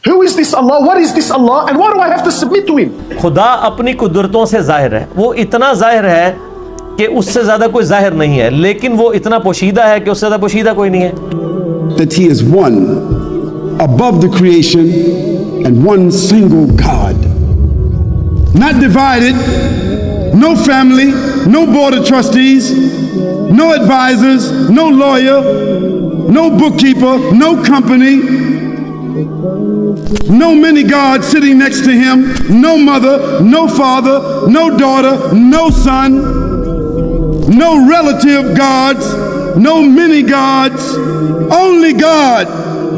Who is this Allah? What is this Allah? And why do I have to submit to him? خدا اپنی قدرتوں سے ظاہر ہے، وہ اتنا ظاہر ہے کہ اس سے زیادہ کوئی ظاہر نہیں ہے، لیکن وہ اتنا پوشیدہ ہے کہ اس سے زیادہ پوشیدہ کوئی نہیں ہے. That he is one above the creation and one single God. Not divided, no family, no board of trustees, no advisors, no lawyer, no bookkeeper, no company, no many gods sitting next to him, no mother, no father, no daughter, no son, no relative gods, no many gods, only God,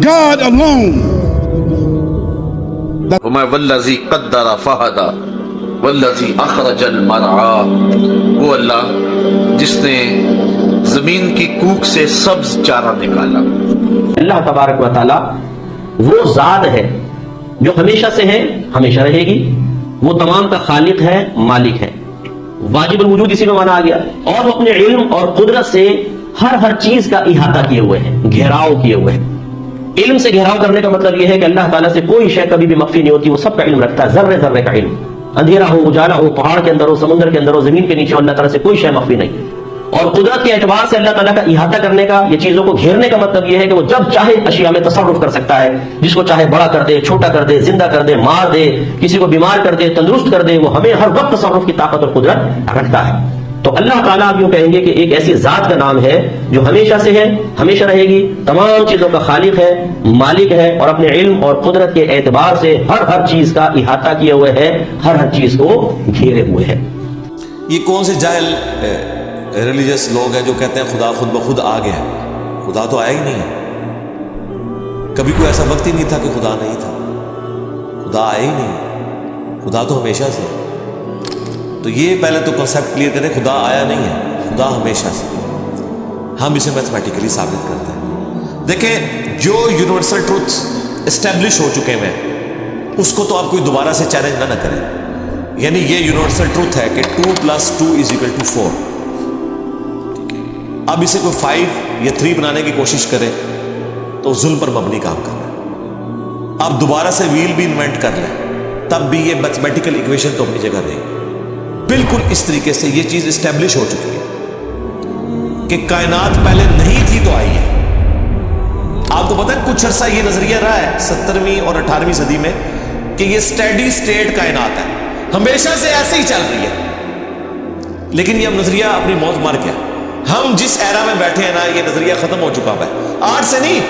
God alone. وَمَا وَالَّذِي قَدَّرَ فَهَدَى وَالَّذِي أَخْرَجَ الْمَرْعَى، وہ اللہ جس نے زمین کی کوک سے سبز چارہ نکالا. اللہ تبارک و تعالی وہ ذات ہے جو ہمیشہ سے ہے، ہمیشہ رہے گی. وہ تمام کا خالق ہے، مالک ہے، واجب الوجود اسی میں مانا آ گیا. اور وہ اپنے علم اور قدرت سے ہر چیز کا احاطہ کیے ہوئے ہیں، گھیراؤ کیے ہوئے ہیں. علم سے گھیراؤ کرنے کا مطلب یہ ہے کہ اللہ تعالیٰ سے کوئی شے کبھی بھی مخفی نہیں ہوتی، وہ سب کا علم رکھتا ہے، ذرے ذرے کا علم. اندھیرا ہو، اجالا ہو، پہاڑ کے اندر ہو، سمندر کے اندر ہو، زمین کے نیچے ہو، اللہ تعالیٰ سے کوئی شے مخفی نہیں. اور قدرت کے اعتبار سے اللہ تعالیٰ کا احاطہ کرنے کا، یہ چیزوں کو گھیرنے کا مطلب یہ ہے کہ وہ جب چاہے اشیاء میں تصرف کر سکتا ہے، جس کو چاہے بڑا کر دے، چھوٹا کر دے، زندہ کر دے، مار دے، کسی کو بیمار کر دے، تندرست کر دے. وہ ہمیں ہر وقت تصرف کی طاقت اور قدرت رکھتا ہے. تو اللہ تعالیٰ آپ یوں کہیں گے کہ ایک ایسی ذات کا نام ہے جو ہمیشہ سے ہے، ہمیشہ رہے گی، تمام چیزوں کا خالق ہے، مالک ہے، اور اپنے علم اور قدرت کے اعتبار سے ہر چیز کا احاطہ کیے ہوئے ہے، ہر چیز کو گھیرے ہوئے ہے. یہ کون سے جاہل ریلیجس لوگ ہیں جو کہتے ہیں خدا خود بخود آ گیا؟ خدا تو آیا ہی نہیں ہے. کبھی کوئی ایسا وقت ہی نہیں تھا کہ خدا نہیں تھا. خدا آیا ہی نہیں، خدا تو ہمیشہ سے. تو یہ پہلے تو کنسیپٹ کلیئر کریں، خدا آیا نہیں ہے، خدا ہمیشہ سے. ہم اسے میتھمیٹیکلی ثابت کرتے ہیں. دیکھیں، جو یونیورسل ٹروتھ اسٹیبلش ہو چکے ہیں اس کو تو آپ کوئی دوبارہ سے چیلنج نہ کریں. یعنی یہ یونیورسل ٹروتھ ہے کہ 2 + 2 = 4. اب اسے کوئی 5 یا 3 بنانے کی کوشش کرے تو ظلم پر مبنی کام کر رہا ہے. اب دوبارہ سے ویل بھی انوینٹ کر لیں تب بھی یہ میتھمیٹیکل ایکویشن تو اپنی جگہ رہے گی. بالکل اس طریقے سے یہ چیز اسٹیبلش ہو چکی ہے کہ کائنات پہلے نہیں تھی تو آئی ہے. آپ کو پتہ ہے کچھ عرصہ یہ نظریہ رہا ہے 17ویں اور 18ویں صدی میں کہ یہ اسٹیڈی اسٹیٹ کائنات ہے، ہمیشہ سے ایسے ہی چل رہی ہے. لیکن یہ اب نظریہ اپنی موت مر گیا. ہم جس ایرا میں بیٹھے ہیں نا، یہ نظریہ ختم ہو چکا ہے. آج سے نہیں،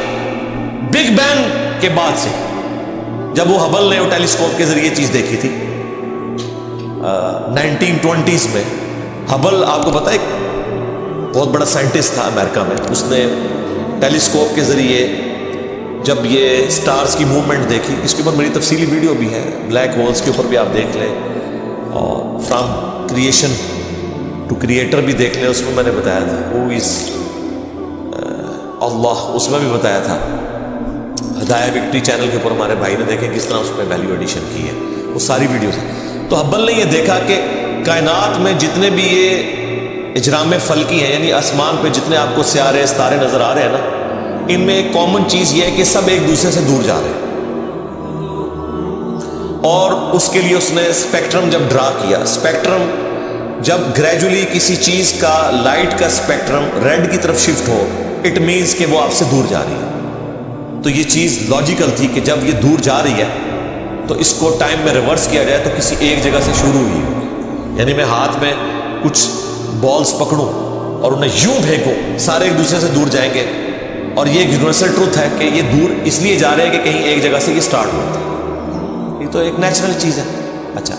بگ بینگ کے بعد سے، جب وہ ہبل نے وہ ٹیلیسکوپ کے ذریعے چیز دیکھی تھی 1920s میں. ہبل آپ کو پتا ہے بہت بڑا سائنٹسٹ تھا امریکہ میں. اس نے ٹیلیسکوپ کے ذریعے جب یہ سٹارز کی موومنٹ دیکھی، اس کے اوپر میری تفصیلی ویڈیو بھی ہے، بلیک ہولز کے اوپر بھی آپ دیکھ لیں، اور فرام کریشن ٹو کریٹر بھی دیکھ لیں. اس میں میں نے بتایا تھا وہ از اللہ، اس میں بھی بتایا تھا. ہدایہ وکٹری چینل کے اوپر ہمارے بھائی نے دیکھیں کس طرح اس میں ویلیو ایڈیشن کی ہے، وہ ساری ویڈیوز ہیں. تو ہبل نے یہ دیکھا کہ کائنات میں جتنے بھی یہ اجرام فلکی ہیں، یعنی آسمان پہ جتنے آپ کو سیارے ستارے نظر آ رہے ہیں نا، ان میں ایک کامن چیز یہ ہے کہ سب ایک دوسرے سے دور جا رہے ہیں. اور اس کے لیے اس نے اسپیکٹرم جب ڈرا کیا، اسپیکٹرم جب گریجولی کسی چیز کا لائٹ کا اسپیکٹرم ریڈ کی طرف شفٹ ہو، اٹ مینز کہ وہ آپ سے دور جا رہی ہے. تو یہ چیز لاجیکل تھی کہ جب یہ دور جا رہی ہے تو اس کو ٹائم میں ریورس کیا جائے تو کسی ایک جگہ سے شروع ہوئی. یعنی میں ہاتھ میں کچھ بالز پکڑوں اور انہیں یوں پھینکوں، سارے ایک دوسرے سے دور جائیں گے. اور یہ ایک یونیورسل ٹروتھ ہے کہ یہ دور اس لیے جا رہے ہیں کہ کہیں ایک جگہ سے یہ سٹارٹ ہوتا ہے. یہ تو ایک نیچرل چیز ہے. اچھا،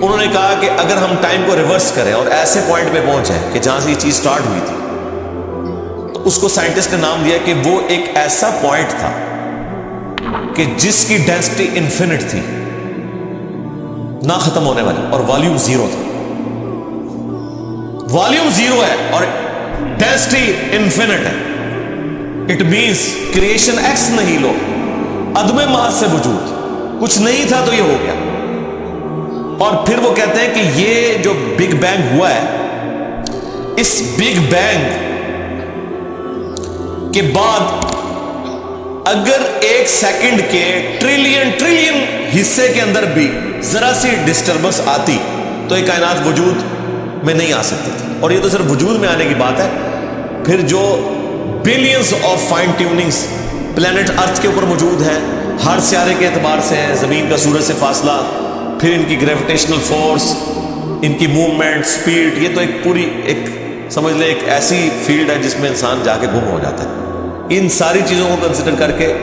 انہوں نے کہا کہ اگر ہم ٹائم کو ریورس کریں اور ایسے پوائنٹ پہ پہنچ جائیں کہ جہاں سے یہ چیز سٹارٹ ہوئی تھی، تو اس کو سائنٹسٹ نے نام دیا کہ وہ ایک ایسا پوائنٹ تھا کہ جس کی ڈینسٹی انفینٹ تھی، نہ ختم ہونے والی، اور والیوم 0 تھا. والیوم 0 ہے اور ڈینسٹی انفینٹ ہے. اٹ مینس کریشن ایکس نہیں لو، عدم محض سے وجود، کچھ نہیں تھا تو یہ ہو گیا. اور پھر وہ کہتے ہیں کہ یہ جو بگ بینگ ہوا ہے، اس بگ بینگ کے بعد اگر ایک سیکنڈ کے ٹریلین حصے کے اندر بھی ذرا سی ڈسٹربنس آتی تو یہ کائنات وجود میں نہیں آ سکتی تھی. اور یہ تو صرف وجود میں آنے کی بات ہے. پھر جو billions of fine tunings planet earth کے اوپر موجود ہیں, ہر سیارے کے اعتبار سے ہیں, زمین کا سورج سے فاصلہ, پھر ان کی گریویٹیشنل فورس, ان کی موومنٹ, سپیڈ, یہ تو ایک پوری ایک سمجھ لیں ایک ایسی فیلڈ ہے جس میں انسان جا کے گم ہو جاتا ہے. ان ساری چیزوں کو کنسیڈر کر کے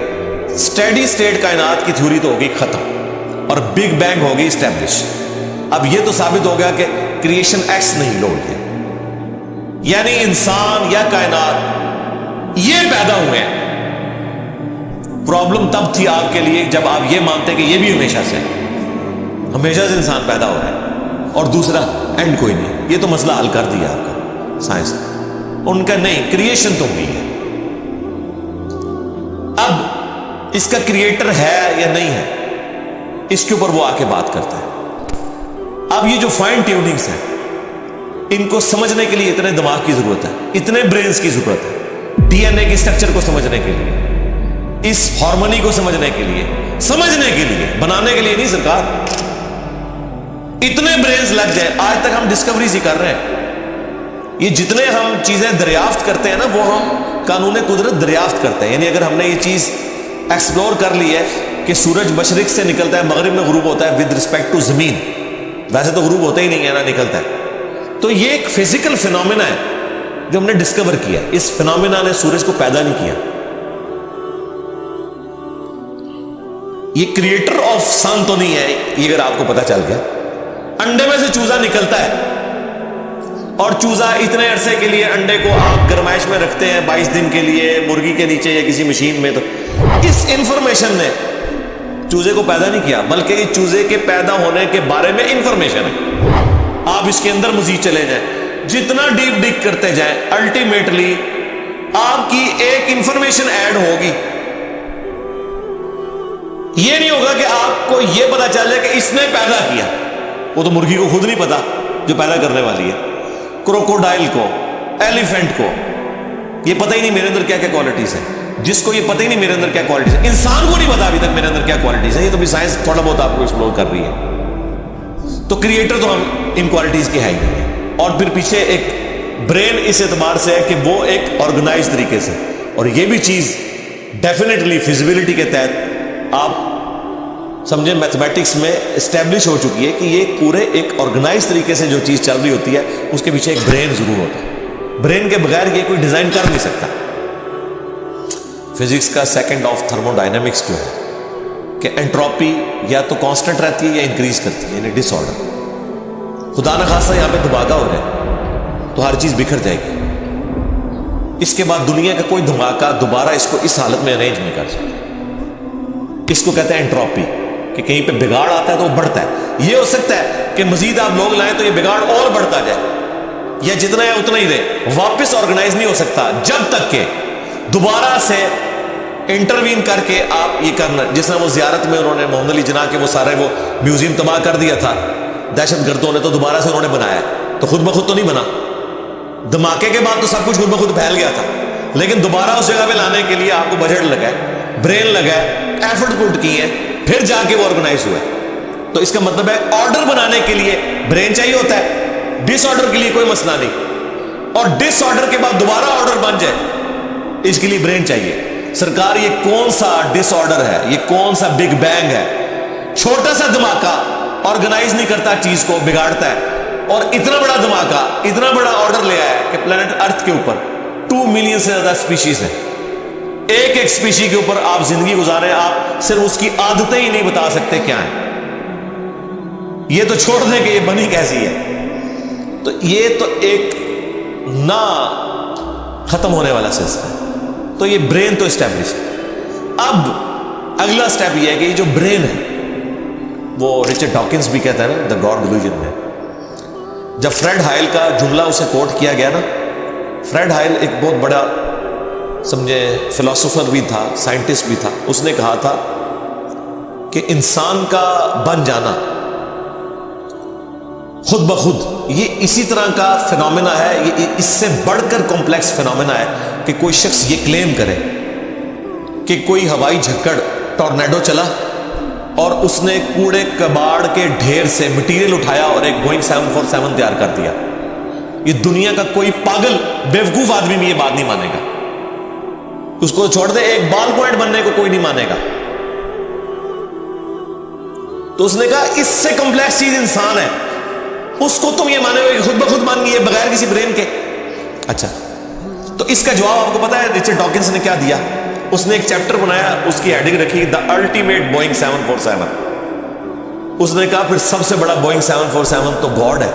اسٹیڈی اسٹیٹ کائنات کی تھیوری تو ہوگی ختم اور بگ بینگ ہوگی اسٹیبلش. اب یہ تو ثابت ہو گیا کہ کریشن ایکس نہیں لوڈ کیا, یعنی انسان یا کائنات یہ پیدا ہوئے ہیں. پرابلم تب تھی آپ کے لیے جب آپ یہ مانتے کہ یہ بھی ہمیشہ سے انسان پیدا ہو رہا ہے اور دوسرا اینڈ کوئی نہیں. یہ تو مسئلہ حل کر دیا آپ کا سائنس نے. ان کا نہیں, کریشن تو ہوئی ہے. اب اس کا کریٹر ہے یا نہیں ہے, اس کے اوپر وہ آ کے بات کرتا ہے. اب یہ جو فائن ٹیوننگز ہیں ان کو سمجھنے کے لیے اتنے دماغ کی ضرورت ہے, اتنے برینز کی ضرورت ہے. ڈی این اے کی اسٹرکچر کو سمجھنے کے لیے, اس ہارمونی کو سمجھنے کے لیے, بنانے کے لیے نہیں سرکار. اتنے برینز لگ جائے. آج تک ہم ڈسکوریز ہی کر رہے ہیں. یہ جتنے ہم چیزیں دریافت کرتے ہیں نا وہ ہم قانون قدرت دریافت کرتے ہیں. یعنی اگر ہم نے یہ چیز ایکسپلور کر لی ہے کہ سورج مشرق سے نکلتا ہے مغرب میں غروب ہوتا ہے ود رسپیکٹ ٹو زمین, ویسے تو غروب ہوتا ہی نہیں ہے نا, نکلتا ہے. تو یہ ایک فزیکل فینومینا ہے جو ہم نے ڈسکور کیا. اس فینومینا نے سورج کو پیدا نہیں کیا. یہ کریٹر آف سن تو نہیں ہے, یہ اگر آپ کو پتا چل گیا. انڈے میں سے چوزا نکلتا ہے اور چوزا اتنے عرصے کے لیے انڈے کو آپ گرمائش میں رکھتے ہیں 22 دن کے لیے مرغی کے نیچے یا کسی مشین میں. تو اس انفارمیشن نے چوزے کو پیدا نہیں کیا, بلکہ یہ چوزے کے پیدا ہونے کے بارے میں انفارمیشن ہے. آپ اس کے اندر مزید چلے جائیں, جتنا ڈیپ ڈگ کرتے جائیں, الٹیمیٹلی آپ کی ایک انفارمیشن ایڈ ہوگی. یہ نہیں ہوگا کہ آپ کو یہ پتا چل جائے کہ اس نے پیدا کیا. وہ تو مرغی کو خود نہیں پتا جو پیدا کرنے والی ہے. کروکوڈائل کو, ایلیفینٹ کو یہ پتہ ہی نہیں میرے اندر کیا کیا کوالٹیز ہیں. جس کو یہ پتہ ہی نہیں میرے اندر کیا کوالٹیز ہیں, انسان کو نہیں پتا ابھی تک میرے اندر کیا کوالٹیز ہیں. یہ تو بھی سائنس تھوڑا بہت آپ کو ایکسپلور کر رہی ہے. تو کریٹر تو ہم ان کوالٹیز کی ہے ہی نہیں ہے. اور پھر پیچھے ایک برین اس اعتبار سے ہے کہ وہ ایک آرگنائز طریقے سے, اور یہ بھی چیز ڈیفینیٹلی فیزیبلٹی کے تحت آپ سمجھیں میتھمیٹکس میں اسٹیبلش ہو چکی ہے کہ یہ پورے ایک آرگنائز طریقے سے جو چیز چل رہی ہوتی ہے اس کے پیچھے ایک برین ضرور ہوتا ہے. برین کے بغیر یہ کوئی ڈیزائن کر نہیں سکتا. فزکس کا سیکنڈ آف تھرمو ڈائنامکس جو ہے کہ انٹروپی یا تو کانسٹنٹ رہتی ہے یا انکریز کرتی ہے, یعنی ڈس آرڈر. خدا نخواستہ یہاں پہ دھماکہ ہو جائے تو ہر چیز بکھر جائے گی. اس کے بعد دنیا کا کوئی دھماکہ دوبارہ اس کو اس حالت میں ارینج نہیں کر سکتا. اس کو کہتے ہیں انٹروپی, کہ کہیں پہ بگاڑ آتا ہے تو وہ بڑھتا ہے. یہ ہو سکتا ہے کہ مزید آپ لوگ لائیں تو یہ بگاڑ اور بڑھتا جائے, یا جتنا ہے اتنا ہی رہے. واپس آرگنائز نہیں ہو سکتا جب تک کہ دوبارہ سے انٹروین کر کے آپ یہ کرنا. جس طرح وہ زیارت میں انہوں نے محمد علی جناح کے وہ سارے وہ میوزیم تباہ کر دیا تھا دہشت گردوں نے, تو دوبارہ سے انہوں نے بنایا. تو خود بخود تو نہیں بنا, دھماکے کے بعد تو سب کچھ خود بخود پھیل گیا تھا, لیکن دوبارہ اس جگہ پہ لانے کے لیے آپ کو بجٹ لگا ہے, برین لگا ہے, ایفرٹ پٹ کی ہے, پھر جا کے وہ آرگنائز ہوا ہے. تو اس کا مطلب ہے آرڈر بنانے کے لیے برین چاہیے ہوتا ہے, ڈس آرڈر کے لیے کوئی مسئلہ نہیں, اور ڈس آرڈر کے بعد دوبارہ آرڈر بن جائے اس کے لیے برین چاہیے. سرکار یہ کون سا ڈس آرڈر ہے, یہ کون سا بگ بینگ ہے؟ چھوٹا سا دھماکہ آرگنائز نہیں کرتا, چیز کو بگاڑتا ہے. اور اتنا بڑا دھماکہ, اتنا بڑا آرڈر لے آیا کہ پلانٹ ارتھ کے اوپر 2 ملین سے زیادہ اسپیشیز ہیں. ایک ایک اسپیشی کے اوپر آپ زندگی گزارے, آپ صرف اس کی عادتیں ہی نہیں بتا سکتے کیا ہیں. یہ تو چھوڑ دیں کہ یہ بنی کیسی ہے. تو یہ تو ایک نہ ختم ہونے والا سلسلہ ہے. تو یہ برین تو اسٹیبلش ہے. اب اگلا سٹیپ یہ ہے کہ یہ جو برین ہے, وہ رچرڈ ڈاکنز بھی کہتا ہے نا دا گاڈ ڈیلوژن میں, جب فریڈ ہائل کا جملہ اسے کوٹ کیا گیا نا, فریڈ ہائل ایک بہت بڑا سمجھے فلاسفر بھی تھا, سائنٹسٹ بھی تھا. اس نے کہا تھا کہ انسان کا بن جانا خود بخود یہ اسی طرح کا فینومینا ہے, یہ اس سے بڑھ کر کمپلیکس فینومینا ہے کہ کوئی شخص یہ کلیم کرے کہ کوئی ہوائی جھکڑ ٹورنیڈو چلا اور اس نے کوڑے کباڑ کے ڈھیر سے مٹیریل اٹھایا اور ایک بوئنگ 747 تیار کر دیا. یہ دنیا کا کوئی پاگل بیوقوف آدمی بھی یہ بات نہیں مانے گا. اس کو چھوڑ دے, ایک بال پوائنٹ بننے کو کوئی نہیں مانے گا. تو اس نے کہا اس سے کمپلیکس چیز انسان ہے, اس کو تم یہ مانے ہو کہ خود بخود مان گئی ہے بغیر کسی برین کے. اچھا, تو اس کا جواب آپ کو پتا ہے رچرڈ ڈاکنس نے کیا دیا؟ اس نے ایک چیپٹر بنایا, اس کی ہیڈنگ رکھی دا الٹیمیٹ بوئنگ 747. اس نے کہا پھر سب سے بڑا بوئنگ 747 تو گاڈ ہے.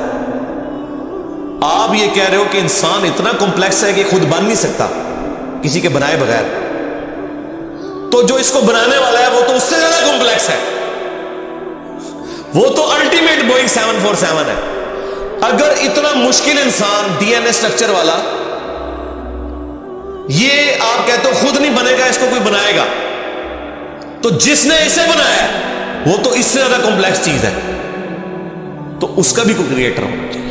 آپ یہ کہہ رہے ہو کہ انسان اتنا کمپلیکس ہے کہ خود بن نہیں سکتا کسی کے بنائے بغیر, تو جو اس کو بنانے والا ہے وہ تو اس سے زیادہ کمپلیکس ہے, وہ تو الٹیمیٹ بوئنگ 747 ہے. اگر اتنا مشکل انسان ڈی این اے اسٹرکچر والا, یہ آپ کہتے ہو خود نہیں بنے گا, اس کو کوئی بنائے گا, تو جس نے اسے بنایا وہ تو اس سے زیادہ کمپلیکس چیز ہے, تو اس کا بھی کوئی کریٹر ہونا چاہیے.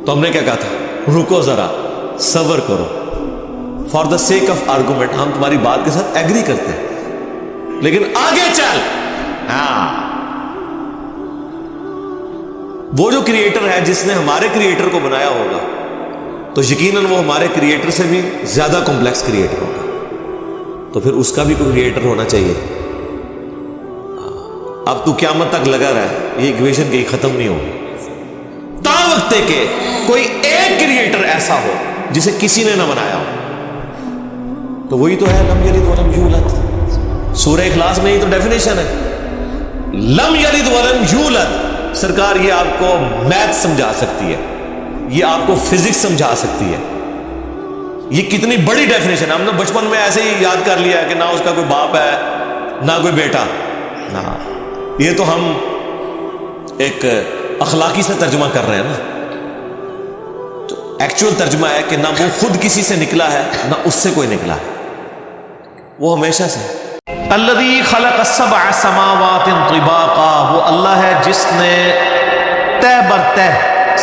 تو ہم نے کیا کہا تھا, رکو ذرا صبر کرو, for the sake of argument ہم تمہاری بات کے ساتھ ایگری کرتے ہیں, لیکن آگے چل. ہاں, وہ جو کریٹر ہے جس نے ہمارے کریٹر کو بنایا ہوگا تو یقیناً وہ ہمارے کریٹر سے بھی زیادہ کمپلیکس کریٹر ہوگا, تو پھر اس کا بھی کوئی کریٹر ہونا چاہیے. اب تو قیامت تک لگا رہا ہے, یہ ایکویشن کہیں ختم نہیں ہوگی تا وقت کہ کوئی ایک کریٹر ایسا ہو جسے کسی نے نہ بنایا ہو. تو وہی تو ہے لم یلد ولم یولد. سورہ اخلاص میں یہ تو ڈیفینیشن ہے, لم یلد ولم یولد. سرکار یہ آپ کو میتھ سمجھا سکتی ہے, یہ آپ کو فزکس سمجھا سکتی ہے. یہ کتنی بڑی ڈیفینیشن ہے. ہم نے بچپن میں ایسے ہی یاد کر لیا کہ نہ اس کا کوئی باپ ہے نہ کوئی بیٹا. نہ, یہ تو ہم ایک اخلاقی سے ترجمہ کر رہے ہیں نا. تو ایکچوئل ترجمہ ہے کہ نہ وہ خود کسی سے نکلا ہے نہ اس سے کوئی نکلا ہے, وہ ہمیشہ سے. الذی خلق السبع سماوات طباقا, وہ اللہ ہے جس نے تہ بر تہ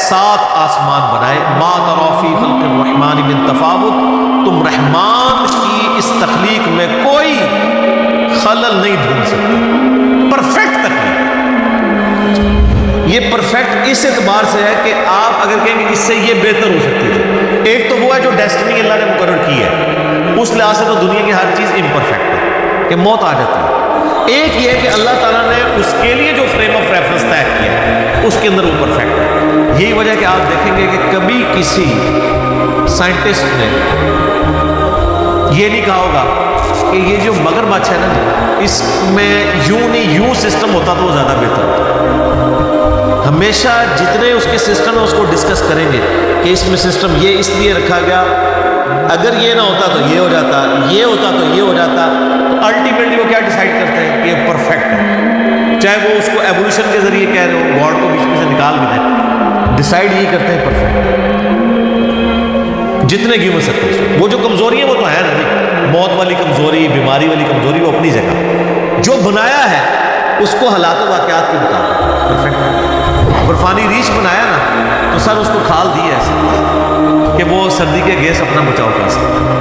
7 آسمان بنائے. ما تری فی خلق الرحمن من تفاوت, تم رحمان کی اس تخلیق میں کوئی خلل نہیں ڈھونڈ سکتے. پرفیکٹ تخلیق. یہ پرفیکٹ اس اعتبار سے ہے کہ آپ اگر کہیں کہ اس سے یہ بہتر ہو سکتی تھی. ایک تو وہ ہے جو ڈیسٹنی اللہ نے مقرر کی ہے, اس لحاظ سے تو دنیا کی ہر چیز امپرفیکٹ ہے کہ موت آ جاتی ہے. ایک یہ ہے کہ اللہ تعالیٰ نے اس کے لیے جو فریم آف ریفرنس طے کیا ہے اس کے اندر وہ پرفیکٹ ہے. یہی وجہ کہ آپ دیکھیں گے کہ کبھی کسی سائنٹسٹ نے یہ نہیں کہا ہوگا کہ یہ جو مگرمچھ ہے نا, اس میں یوں نہیں یوں سسٹم ہوتا تو وہ زیادہ بہتر ہوتا. ہمیشہ جتنے اس کے سسٹم ہیں اس کو ڈسکس کریں گے کہ اس میں سسٹم یہ اس لیے رکھا گیا, اگر یہ نہ ہوتا تو یہ ہو جاتا, یہ ہوتا تو یہ ہو جاتا. تو الٹیمیٹلی وہ کیا ڈیسائیڈ کرتے ہیں کہ یہ پرفیکٹ ہے. چاہے وہ اس کو ایوولوشن کے ذریعے کہہ رہے ہو, گاڈ کو بیچ میں سے نکال بھی دیں, ڈیسائیڈ یہی کرتے ہیں پرفیکٹ. جتنے گیون سکتے ہیں, وہ جو کمزوری ہے وہ تو ہے نا جی, موت والی کمزوری, بیماری والی کمزوری, وہ اپنی جگہ. جو بنایا ہے اس کو حالات و واقعات کے مطابق پرفیکٹ ہے. برفانی ریچھ بنایا نا تو سر اس کو کھال دی ایسے کہ وہ سردی کے گیس اپنا بچاؤ کر سکے.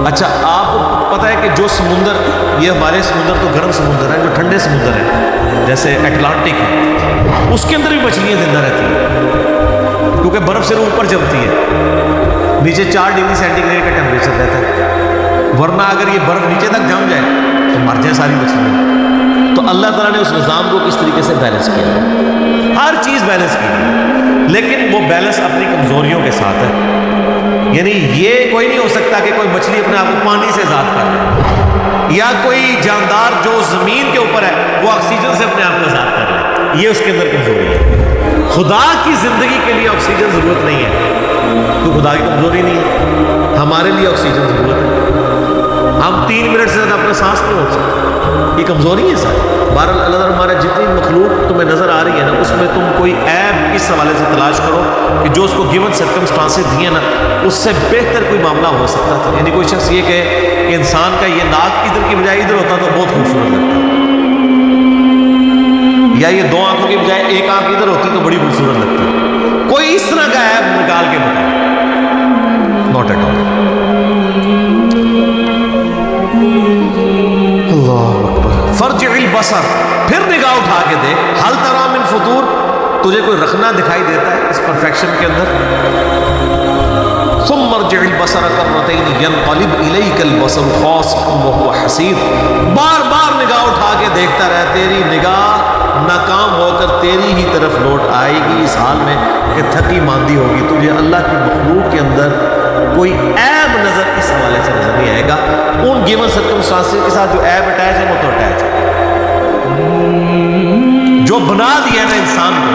اچھا, آپ کو پتہ ہے کہ جو سمندر, یہ ہمارے سمندر تو گرم سمندر ہے, جو ٹھنڈے سمندر ہیں جیسے اٹلانٹک ہے, اس کے اندر بھی مچھلیاں زندہ رہتی ہیں کیونکہ برف سے اوپر جمتی ہے. نیچے 4 ڈگری سینٹی گریڈ کا ٹیمپریچر رہتا ہے, ورنہ اگر یہ برف نیچے تک جم جائے تو مر جائے ساری مچھلیاں. تو اللہ تعالیٰ نے اس نظام کو کس طریقے سے بیلنس کیا ہے, ہر چیز بیلنس کی ہے, لیکن وہ بیلنس اپنی کمزوریوں کے ساتھ ہے. یعنی یہ کوئی نہیں ہو سکتا کہ کوئی مچھلی اپنے آپ کو پانی سے آزاد کر لے, یا کوئی جاندار جو زمین کے اوپر ہے وہ آکسیجن سے اپنے آپ کو آزاد کر لے. یہ اس کے اندر کمزوری ہے. خدا کی زندگی کے لیے آکسیجن ضرورت نہیں ہے, تو خدا کی کمزوری نہیں ہے. ہمارے لیے آکسیجن ضرورت ہے. ہم 3 منٹ سے زیادہ اپنا سانس نہیں ہو سکتے, یہ کمزوری ہے سر. بہرحال اللہ تعالیٰ ہمارا جتنی مخلوق تمہیں نظر آ رہی ہے نا, اس میں تم کوئی عیب اس حوالے سے تلاش کرو کہ جو اس کو گیون سرکمسٹانسز دیے نا اس سے بہتر کوئی معاملہ ہو سکتا تھا. یعنی کوئی شخص یہ کہے کہ انسان کا یہ ناک ادھر کی بجائے ادھر ہوتا تو بہت خوبصورت لگتا, یا یہ 2 آنکھوں کی بجائے 1 آنکھ ادھر ہوتی تو بڑی خوبصورت لگتی. کوئی اس طرح کا عیب نکال کے بتاؤ, ناٹ ایٹ آل. فرجع البصر، پھر نگاہ اٹھا کے دیکھ، هل ترى من فطور، تجھے کوئی رخنا دکھائی دیتا ہے اس پرفیکشن کے اندر؟ ثم ارجع البصر کرتين ينقلب اليك البصر خاسئا وهو حسير، بار بار نگاہ اٹھا کے دیکھتا رہ، تیری نگاہ ناکام ہو کر تیری ہی طرف لوٹ آئے گی اس حال میں کہ تھکی ماندی ہوگی، تجھے اللہ کی مخلوق کے اندر کوئی عیب نظر اس حوالے سے نظر نہیں آئے گا۔ ان گیون سرکمسٹانسز کے ساتھ جو عیب اٹیچ ہے وہ تو اٹیچ ہے، جو بنا دیا ہے نا انسان کو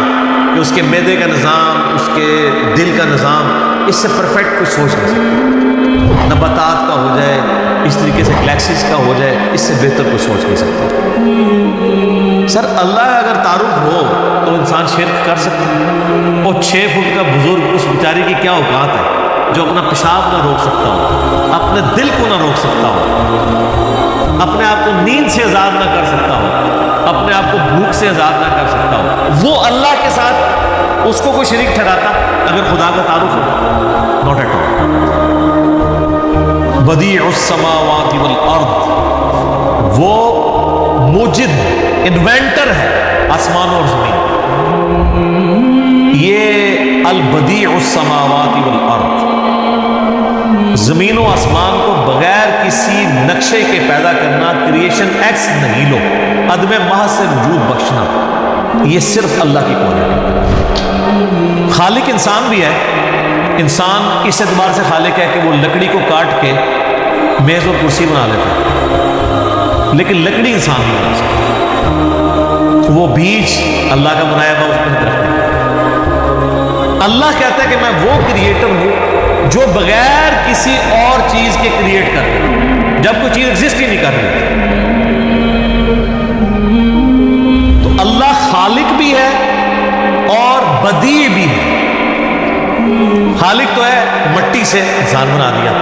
کہ اس کے معدے کا نظام، اس کے دل کا نظام اس سے پرفیکٹ کچھ سوچ نہیں سکتا، نباتات کا ہو جائے، اس طریقے سے گلیکسیز کا ہو جائے، اس سے بہتر کچھ سوچ نہیں سکتا۔ سر اللہ کا اگر تعارف ہو تو انسان شرک کر سکتا ہے؟ اور 6 فٹ کا بزرگ اس بیچارے کی کیا اوقات ہے جو اپنا پیشاب نہ روک سکتا ہو، اپنے دل کو نہ روک سکتا ہو، اپنے آپ کو نیند سے آزاد نہ کر سکتا ہو، اپنے آپ کو بھوک سے آزاد نہ کر سکتا ہو، وہ اللہ کے ساتھ اس کو کوئی شریک ٹھہراتا اگر خدا کا تعارف ہو؟ Not at all. بدیع السماوات والارض، وہ موجد، انوینٹر ہے آسمانوں اور زمین، یہ البدیع السماوات والارض، زمین و آسمان کو بغیر کسی نقشے کے پیدا کرنا، کریشن ایکس نہیلو، عدم محض سے وجود بخشنا، یہ صرف اللہ کی قدرت ہے۔ خالق انسان بھی ہے، انسان اس اعتبار سے خالق ہے کہ وہ لکڑی کو کاٹ کے میز اور کرسی بنا لیتا ہے، لیکن لکڑی انسان نہیں بنا سکتا، وہ بیج اللہ کا بنایا تھا اس میں درخت نہیں۔ اللہ کہتا ہے کہ میں وہ کریٹر ہوں جو بغیر کسی اور چیز کے کریٹ کر رہا ہے، جب کوئی چیز ایگزسٹ ہی نہیں کر رہی تو اللہ خالق بھی ہے اور بدیع بھی ہے۔ خالق تو ہے مٹی سے انسان بنا دیا،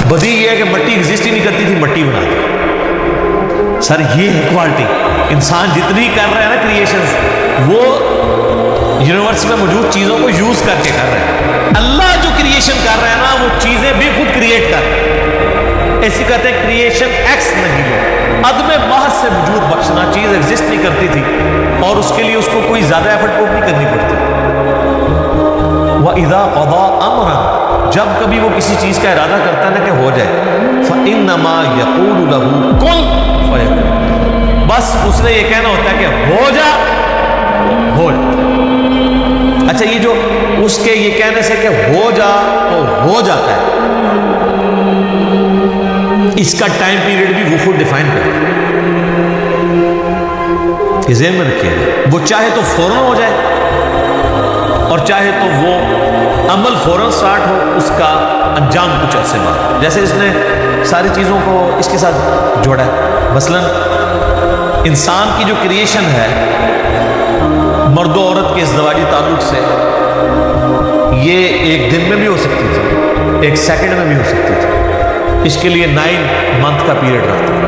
بدیع یہ ہے کہ مٹی ایگزسٹ ہی نہیں کرتی تھی، مٹی بنا دی۔ سر یہ ہے کوالٹی، انسان جتنی کر رہا ہے نا کریشنز، وہ یونیورس میں موجود چیزوں کو یوز کر کے کر رہے ہیں۔ اللہ جو کریشن کر رہے ہیں نا وہ چیزیں بھی خود کریٹ کر رہے ہیں، ایسی کہتے ہیں کریشن ایکس نہیں ہو، عدم محض سے وجود بخشنا، چیز ایگزسٹ نہیں کرتی تھی اور اس کے لیے اس کو کوئی زیادہ ایفرٹ پوٹ نہیں کرنی پڑتی۔ وَإِذَا قَضَى أَمْرًا، جب کبھی وہ کسی چیز کا ارادہ کرتا ہے نا کہ ہو جائے، فَإِنَّمَا يَقُولُ لَهُ كُن فَيَكُونُ، بس اس نے یہ کہنا ہوتا ہے کہ ہو جا، ہو جا۔ اچھا یہ جو اس کے یہ کہنے سے کہ ہو جا تو ہو جاتا ہے، اس کا ٹائم پیریڈ بھی وہ خود ڈیفائن کرتا ہے، یہ ذہن میں رکھیے گا۔ وہ چاہے تو فوراً ہو جائے اور چاہے تو وہ عمل فوراً سٹارٹ ہو، اس کا انجام کچھ عرصے بعد، جیسے اس نے ساری چیزوں کو اس کے ساتھ جوڑا ہے۔ مثلاً انسان کی جو کریشن ہے مرد و عورت کے ازدواجی تعلق سے، یہ ایک دن میں بھی ہو سکتی تھی، ایک سیکنڈ میں بھی ہو سکتی تھی، اس کے لیے 9 منتھ کا پیریڈ رکھتا ہے۔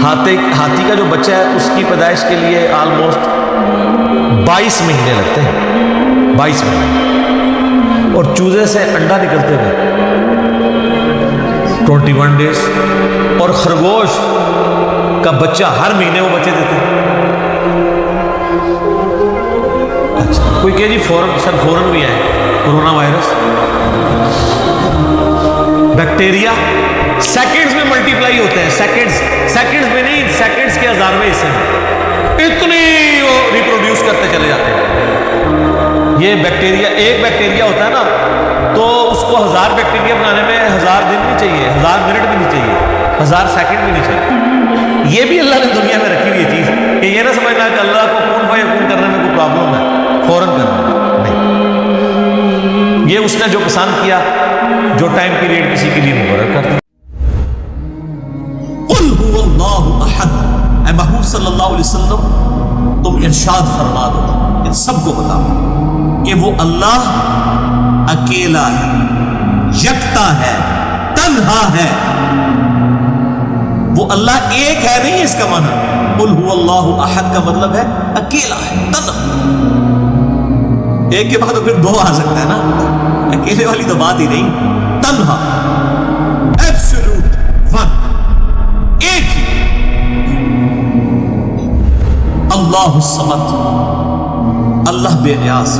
ہاتھی کا جو بچہ ہے اس کی پیدائش کے لیے آلموسٹ 22 مہینے لگتے ہیں، 22 مہینے، اور چوزے سے انڈا نکلتے ہوئے 21 ڈیز، اور خرگوش کا بچہ ہر مہینے وہ بچے دیتے ہیں۔ کوئی کہ جی فوراً بھی آئے، کورونا وائرس، بیکٹیریا سیکنڈز میں ملٹیپلائی ہوتے ہیں، سیکنڈز میں نہیں، سیکنڈز کے 1000ویں حصے میں اتنی وہ ریپروڈیوس کرتے چلے جاتے ہیں۔ یہ بیکٹیریا، ایک بیکٹیریا ہوتا ہے نا تو اس کو 1000 بیکٹیریا بنانے میں 1000 دن نہیں چاہیے، 1000 منٹ بھی نہیں چاہیے، 1000 سیکنڈ بھی نہیں چاہیے۔ یہ بھی اللہ نے دنیا میں رکھی ہوئی چیز کہ یہ نہ سمجھنا کہ اللہ کو کون فیکون کرنے میں کوئی پرابلم ہے، فوراً کرنا نہیں، یہ اس نے جو پسند کیا، جو ٹائم پیریڈ کسی کے لیے مقرر کر دیا۔ قل هو اللہ احد، اے محبوب صلی اللہ علیہ وسلم تم ارشاد فرما دو، ان سب کو بتاؤ کہ وہ اللہ اکیلا ہے، یکتا ہے، تنہا ہے۔ وہ اللہ ایک ہے نہیں اس کا معنی، قل هو اللہ احد کا مطلب ہے اکیلا ہے، تنہا، ایک کے بعد تو پھر 2 آ سکتا ہے نا، اکیلے والی تو بات ہی نہیں، تنہا، ایبسولوٹ ون، ایک ہی، اللہ الصمد، اللہ بے نیاز۔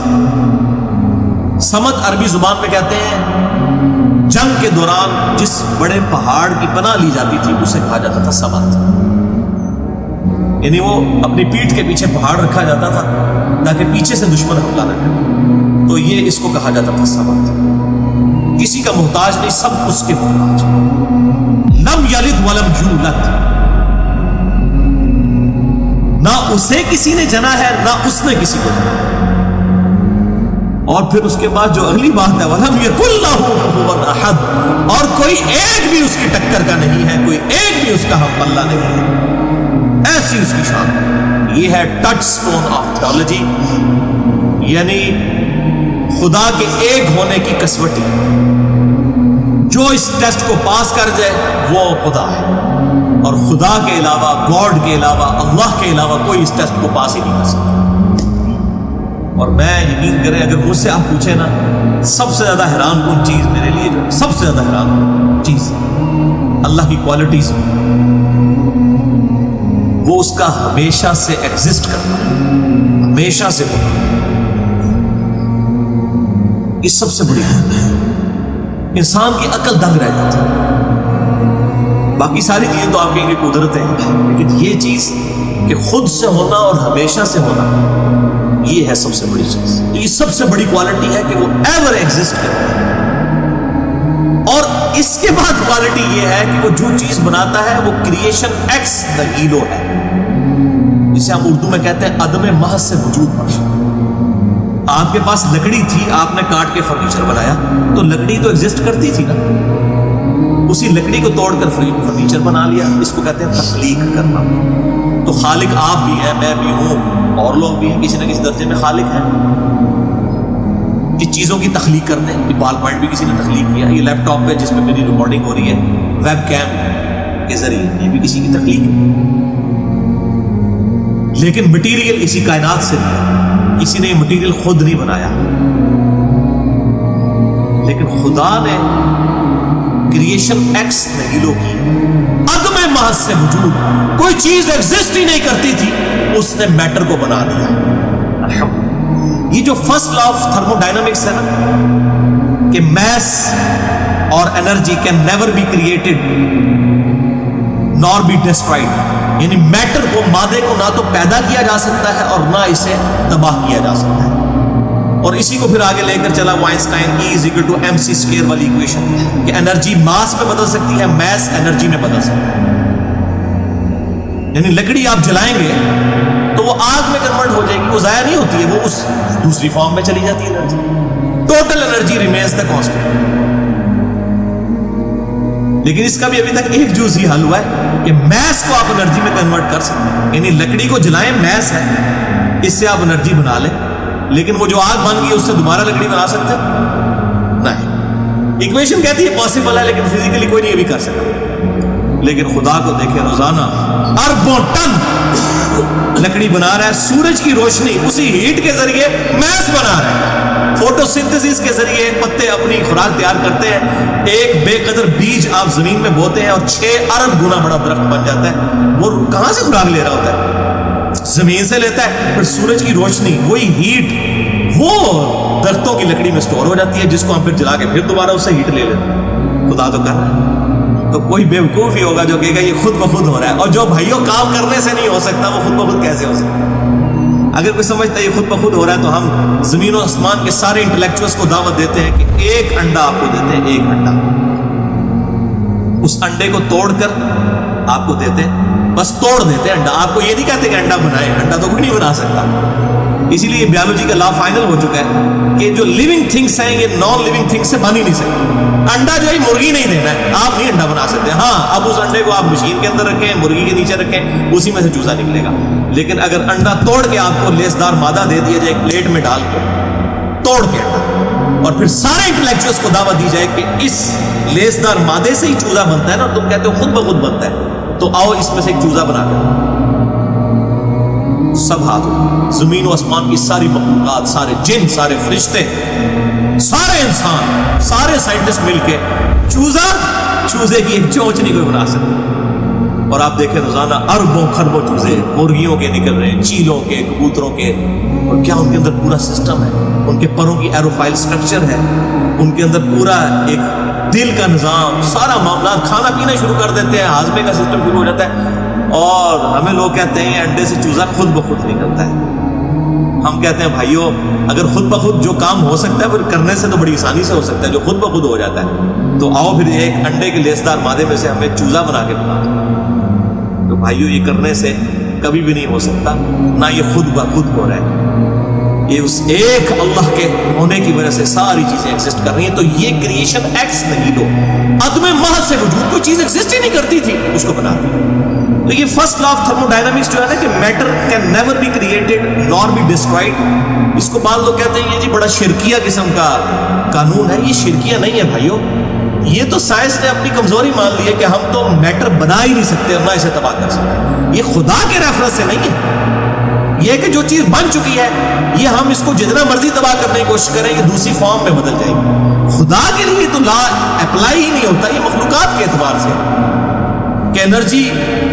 صمد عربی زبان میں کہتے ہیں جنگ کے دوران جس بڑے پہاڑ کی پناہ لی جاتی تھی اسے کہا جاتا تھا صمد، یعنی وہ اپنی پیٹھ کے پیچھے پہاڑ رکھا جاتا تھا تاکہ پیچھے سے دشمن حملہ نہ کرے، تو یہ اس کو کہا جاتا تھا صمد۔ کسی کا محتاج نہیں، سب اس کے محتاج۔ لم یلد ولم یولد، نہ اسے کسی نے جنا ہے نہ اس نے کسی کو جنا۔ اور پھر اس کے بعد جو اگلی بات ہے وَلَمْ يَكُنْ لَهُ كُفُوًا أَحَدٌ، اور کوئی ایک بھی اس کی ٹکر کا نہیں ہے، کوئی ایک بھی اس کا ہم پلہ نہیں ہے، ایسی اس کی شان۔ یہ ہے ٹچ سٹون آف تھیولوجی، یعنی خدا کے ایک ہونے کی کسوٹی۔ جو اس ٹیسٹ کو پاس کر جائے وہ خدا ہے، اور خدا کے علاوہ، گاڈ کے علاوہ، اللہ کے علاوہ کوئی اس ٹیسٹ کو پاس ہی نہیں کر سکتا۔ اور میں یقین کریں اگر مجھ سے آپ پوچھیں نا، سب سے زیادہ حیران کن چیز میرے لیے جو سب سے زیادہ حیران کن چیز اللہ کی کوالٹیز میں، وہ اس کا ہمیشہ سے ایگزسٹ کرنا، ہمیشہ سے ہونا، یہ سب سے بڑی بات ہے۔ انسان کی عقل دنگ رہ جاتی ہے، باقی ساری چیزیں تو آپ کے لیے قدرت ہیں، لیکن یہ چیز کہ خود سے ہونا اور ہمیشہ سے ہونا، یہ ہے سب سے بڑی چیز۔ یہ سب سے بڑی کوالٹی ہے کہ وہ ایور ایگزسٹ کرتا ہے۔ اور اس کے بعد کوالٹی یہ ہے کہ وہ جو چیز بناتا ہے وہ کریشن ایکس نہیلو ہے، جسے ہم اردو میں کہتے ہیں عدم محض سے وجود بخش۔ آپ کے پاس لکڑی تھی، آپ نے کاٹ کے فرنیچر بنایا، تو لکڑی تو ایگزسٹ کرتی تھی نا، اسی لکڑی کو توڑ کر فرنیچر بنا لیا، اس کو کہتے ہیں تخلیق کرنا۔ تو خالق آپ بھی ہیں، میں بھی ہوں، اور لوگ بھی ہیں، کسی نہ کسی درجے میں خالق ہیں، جس چیزوں کی تخلیق کرتے ہیں۔ یہ بال پوائنٹ بھی کسی نے تخلیق کیا، یہ لیپ ٹاپ پہ جس پہ میری ریکارڈنگ ہو رہی ہے ویب کیم کے ذریعے، یہ بھی کسی کی تخلیق ہے۔ لیکن مٹیریل اسی کائنات سے نہیں، کسی نے یہ مٹیریل خود نہیں بنایا، لیکن خدا نے کریشن ایکس نہیلو کی، عدم محض سے وجود، کوئی چیز ایگزسٹ ہی نہیں کرتی تھی، اس نے میٹر کو بنا دیا۔ یہ جو first law of thermodynamics ہے نا، کہ میس اور energy can never be created nor be destroyed, یعنی میٹر کو، مادے کو نہ تو پیدا کیا جا سکتا ہے اور نہ اسے تباہ کیا جا سکتا ہے۔ اور اسی کو پھر آگے لے کر چلا آئنسٹائن E=mc² والی ایکویشن، کہ انرجی ماس میں بدل سکتی ہے، میس انرجی میں بدل سکتی ہے۔ یعنی لکڑی آپ جلائیں گے تو وہ آگ میں کنورٹ ہو جائے گی، وہ ضائع نہیں ہوتی ہے، وہ اس دوسری فارم میں چلی جاتی ہے energy. Total energy remains the constant. لیکن اس کا بھی ابھی تک ایک جز ہی حل ہوا ہے کہ میس کو آپ انرجی میں کنورٹ کر سکتے ہیں، یعنی لکڑی کو جلائیں، میس ہے، اس سے آپ انرجی بنا لیں، لیکن وہ جو آگ بن گئی اس سے دوبارہ لکڑی بنا سکتے ہیں؟ نہیں۔ ایکویشن کہتی ہے پاسبل ہے، لیکن فزیکلی کوئی نہیں ابھی کر سکتا۔ لیکن خدا کو دیکھیں، روزانہ اربوں ٹن لکڑی بنا رہا ہے، سورج کی روشنی اسی ہیٹ کے ذریعے میس بنا رہا ہے، فوٹو سنتھسس کے ذریعے پتے اپنی خوراک تیار کرتے ہیں، ایک بے قدر بیج آپ زمین میں بوتے ہیں اور 6 ارب گنا بڑا درخت بن جاتا ہے۔ وہ کہاں سے خوراک لے رہا ہوتا ہے؟ زمین سے لیتا ہے، پھر سورج کی روشنی، وہی ہیٹ وہ درختوں کی لکڑی میں سٹور ہو جاتی ہے، جس کو ہم پھر جلا کے پھر دوبارہ اس سے ہیٹ لے لیتے ہیں۔ خدا تو کر رہا ہے، تو کوئی بیوقوف ہی ہوگا جو کہے گا یہ خود بخود ہو رہا ہے، اور جو بھائیوں کام کرنے سے نہیں ہو سکتا وہ خود بخود کیسے ہو سکتا ہے؟ اگر کوئی سمجھتا ہے یہ خود بخود ہو رہا ہے تو ہم زمین و آسمان کے سارے انٹلیکچوئلز کو دعوت دیتے ہیں کہ ایک انڈا آپ کو دیتے ہیں، ایک انڈا، اس انڈے کو توڑ کر آپ کو دیتے ہیں، بس توڑ دیتے ہیں انڈا، آپ کو یہ نہیں کہتے کہ انڈا بنائیں، انڈا تو کوئی نہیں بنا سکتا۔ اسی لیے بیولوجی کا لا فائنل ہو چکا ہے کہ جو لیونگ تھنگس ہیں یہ نان لیونگ تھنگس سے بن ہی نہیں سکتی۔ انڈا جو ہے مرغی نہیں دینا ہے، آپ نہیں انڈا بنا سکتے۔ ہاں، اب اس انڈے کو آپ مشین کے اندر رکھیں، مرغی کے نیچے رکھیں، اسی میں سے چوزا نکلے گا۔ لیکن اگر انڈا توڑ کے آپ کو لیسدار مادہ دے دیا جائے ایک پلیٹ میں ڈال کے، توڑ کے انڈا، اور پھر سارے انٹلیکچوئلز کو دعوت دی جائے کہ اس لیسدار مادے سے ہی چوزا بنتا ہے نا، تم کہتے ہو خود بخود بنتا ہے، تو آؤ اس میں سے ایک چوزا بنا کر، سب ہاتھ ہو، زمین و آسمان کی ساری مخلوقات، سارے جن، سارے فرشتے، سارے انسان، سارے سائنٹسٹ مل کے چوزے کی ایک چونچ نہیں کوئی بنا سکتے۔ اور آپ دیکھیں روزانہ اربوں خربوں چوزے مرغیوں کے نکل رہے ہیں، چیلوں کے، کبوتروں کے، اور کیا ان کے اندر پورا سسٹم ہے، ان کے پروں کی ایروفائل سٹرکچر ہے، ان کے اندر پورا ایک دل کا نظام، سارا معاملات، کھانا پینا شروع کر دیتے ہیں، ہاضمے کا سسٹم شروع ہو جاتا ہے، اور ہمیں لوگ کہتے ہیں یہ انڈے سے چوزا خود بخود نکلتا ہے۔ ہم کہتے ہیں بھائیو اگر خود بخود جو کام ہو سکتا ہے پھر کرنے سے تو بڑی آسانی سے ہو سکتا ہے، جو خود بخود ہو جاتا ہے، تو آؤ پھر ایک انڈے کے لیسدار مادے میں سے ہمیں چوزا بنا کے بنا دو۔ تو بھائیو یہ کرنے سے کبھی بھی نہیں ہو سکتا، نہ یہ خود بخود ہو رہا ہے، یہ اس ایک اللہ کے ہونے کی وجہ سے ساری چیزیں ایگزسٹ کر رہی ہیں۔ تو یہ کریشن ایکس نہیں لو، عدم محض سے وجود، کوئی چیز ایگزسٹ ہی نہیں کرتی تھی اس کو بنا دی۔ تو یہ first law of thermodynamics جو ہے نا کہ matter can never be created nor be destroyed, اس کو بعض لوگ کہتے ہیں یہ جی بڑا شرکیہ قسم کا قانون ہے، یہ شرکیہ نہیں ہے بھائیو، یہ تو سائنس نے اپنی کمزوری مان لی ہے کہ ہم تو میٹر بنا ہی نہیں سکتے اور نہ اسے تباہ کر سکتے، یہ خدا کے ریفرنس سے نہیں ہے، یہ کہ جو چیز بن چکی ہے یہ ہم اس کو جتنا مرضی تباہ کرنے کی کوشش کریں یہ دوسری فارم میں بدل جائے گی، خدا کے لیے تو لا اپلائی ہی نہیں ہوتا، یہ مخلوقات کے اعتبار سے کہ انرجی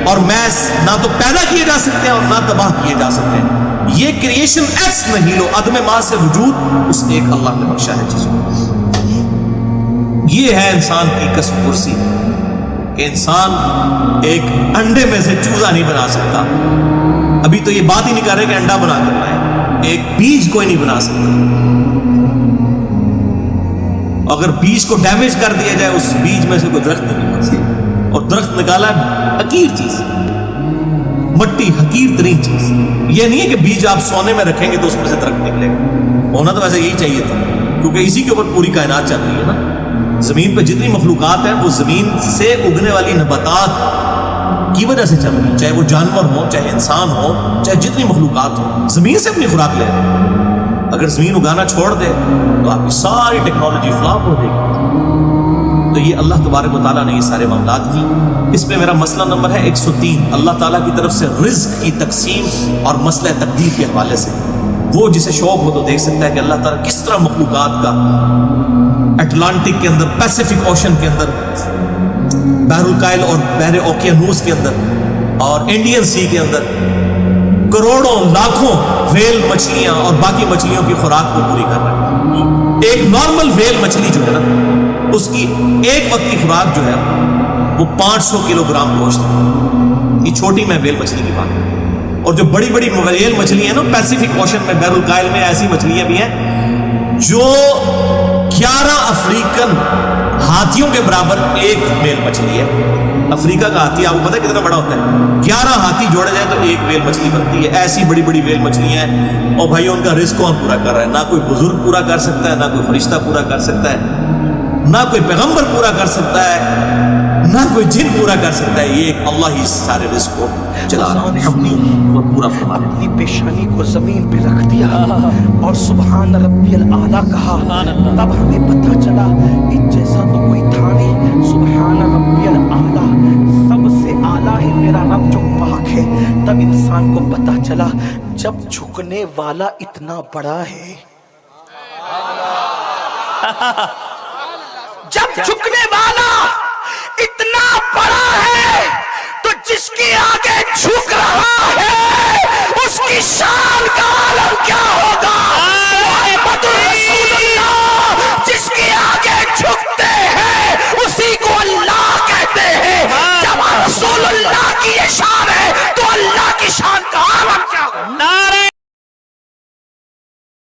اور میس نہ تو پیدا کیے جا سکتے ہیں اور نہ تباہ کیے جا سکتے ہیں، یہ کریشن ایکس نہیں لو، عدم محض سے وجود اس ایک اللہ نے بخشا ہے جس کو۔ یہ ہے انسان کی کسب کرسی کہ انسان ایک انڈے میں سے چوزا نہیں بنا سکتا، ابھی تو یہ بات ہی نہیں کر رہے کہ انڈا بنا کرنا ہے، ایک بیج کوئی نہیں بنا سکتا، اگر بیج کو ڈیمیج کر دیا جائے اس بیج میں سے کوئی درخت نہیں بن سکتا، اور درخت نکالا حقیر چیز، مٹی حقیر ترین چیز، یہ نہیں ہے کہ بیج آپ سونے میں رکھیں گے تو اس میں سے درخت نکلے گا، ہونا تو ویسے یہی چاہیے تھا کیونکہ اسی کے اوپر پوری کائنات چل رہی ہے نا، زمین پہ جتنی مخلوقات ہیں وہ زمین سے اگنے والی نباتات کی وجہ سے چل رہی ہے، چاہے وہ جانور ہو، چاہے انسان ہو، چاہے جتنی مخلوقات ہو، زمین سے اپنی خوراک لے رہے ہیں، اگر زمین اگانا چھوڑ دے تو آپ کی ساری ٹیکنالوجی فلاپ ہو جائے گی۔ تو یہ اللہ تبارک و تعالیٰ نے یہ سارے معاملات کی۔ اس میں میرا مسئلہ نمبر ہے 103، اللہ تعالیٰ کی طرف سے رزق کی تقسیم اور مسئلہ تقدیر کے حوالے سے۔ وہ جسے شوق ہو تو دیکھ سکتا ہے کہ اللہ تعالیٰ کس طرح مخلوقات کا اٹلانٹک کے اندر، پیسیفک اوشن کے اندر، بحر الکائل اور بحر اوقیانوس کے اندر اور انڈین سی کے اندر کروڑوں لاکھوں ویل مچھلیاں اور باقی مچھلیوں کی خوراک کو پوری کر رہا ہے۔ ایک نارمل ویل مچھلی جو ہے نا اس کی ایک وقت کی خوراک جو ہے وہ 500 کلو گرام گوشت ہے، یہ چھوٹی میں ویل مچھلی کی بات ہے۔ اور جو بڑی بڑی ویل مچھلی ہیں نا پیسیفک اوشن میں، بحر الکائل میں، ایسی مچھلیاں بھی ہیں جو 11 افریقن ہاتھیوں کے برابر ایک ویل مچھلی ہے۔ افریقہ کا ہاتھی آپ کو پتہ ہے کتنا بڑا ہوتا ہے، 11 ہاتھی جوڑے جائیں تو ایک ویل مچھلی بنتی ہے۔ ایسی بڑی بڑی ویل مچھلیاں ہیں، اور بھائی ان کا رزق کون پورا کر رہا ہے؟ نہ کوئی بزرگ پورا کر سکتا ہے، نہ کوئی فرشتہ پورا کر سکتا ہے، نہ کوئی پیغمبر پورا کر سکتا ہے، نہ کوئی جن پورا کر سکتا ہے، یہ ایک اللہ ہی سارے رزق کو چلا رہا ہے اور پورا فرما رہا ہے۔ اپنی پیشانی کو زمین پہ رکھ دیا اور سبحان ربی الاعلیٰ کہا، تب ہمیں پتہ چلا اس جیسا تو کوئی تھا نہیں۔ سبحان ربی الاعلیٰ، سب سے اعلیٰ ہے میرا رب جو پاک ہے۔ تب انسان کو پتہ چلا جب جھکنے والا اتنا بڑا ہے، جب جھکنے والا اتنا بڑا ہے تو جس کے آگے جھک رہا